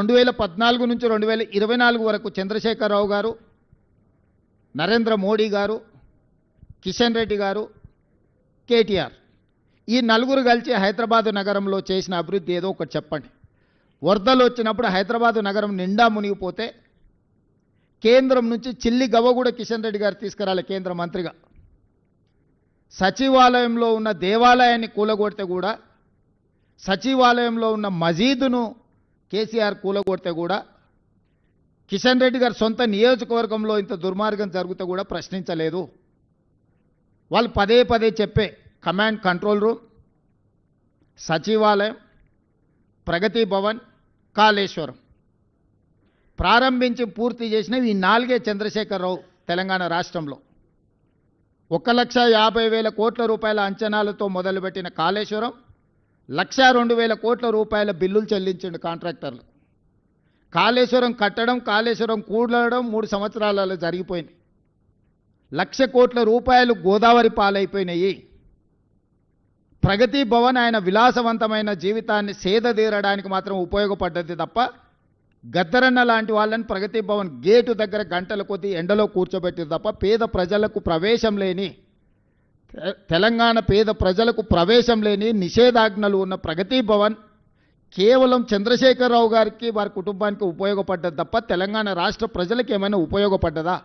2014 నుంచి 2024 వరకు చంద్రశేఖరరావు గారు, నరేంద్ర మోడీ గారు, కిషన్ రెడ్డి గారు, కేటీఆర్ ఈ నలుగురు కలిసి హైదరాబాదు నగరంలో చేసిన అభివృద్ధి ఏదో ఒకటి చెప్పండి. వరదలు వచ్చినప్పుడు హైదరాబాదు నగరం నిండా మునిగిపోతే కేంద్రం నుంచి చిల్లి గవ్వ కూడా కిషన్ రెడ్డి గారు తీసుకురాలి కేంద్ర మంత్రిగా. సచివాలయంలో ఉన్న దేవాలయాన్ని కూలగొడితే కూడా, సచివాలయంలో ఉన్న మసీదును కేసీఆర్ కూలగొడితే కూడా, కిషన్ రెడ్డి గారు సొంత నియోజకవర్గంలో ఇంత దుర్మార్గం జరిగితే కూడా ప్రశ్నించలేదు. వాళ్ళు పదే పదే చెప్పే కమాండ్ కంట్రోల్ రూమ్, సచివాలయం, ప్రగతి భవన్, కాళేశ్వరం ప్రారంభించి పూర్తి చేసినవి ఈ 4 చంద్రశేఖరరావు తెలంగాణ రాష్ట్రంలో. 1,50,000 కోట్ల రూపాయల అంచనాలతో మొదలుపెట్టిన కాళేశ్వరం 1,02,000 కోట్ల రూపాయల బిల్లులు చెల్లించిండు కాంట్రాక్టర్లు. కాళేశ్వరం కట్టడం, కాళేశ్వరం కూడడం 3 సంవత్సరాలలో జరిగిపోయింది. 1,00,000 కోట్ల రూపాయలు గోదావరి పాలైపోయినాయి. ప్రగతి భవన్ ఆయన విలాసవంతమైన జీవితాన్ని సేదతీరడానికి మాత్రం ఉపయోగపడ్డది తప్ప, గద్దరన్న లాంటి వాళ్ళని ప్రగతి భవన్ గేటు దగ్గర గంటల కొద్దీ ఎండలో కూర్చోబెట్టింది తప్ప, పేద ప్రజలకు ప్రవేశం లేని, తెలంగాణ పేద ప్రజలకు ప్రవేశం లేని నిషేధాజ్ఞలు ఉన్న ప్రగతి భవన్ కేవలం చంద్రశేఖరరావు గారికి వారి కుటుంబానికి ఉపయోగపడ్డది తప్ప తెలంగాణ రాష్ట్ర ప్రజలకు ఏమైనా ఉపయోగపడ్డదా?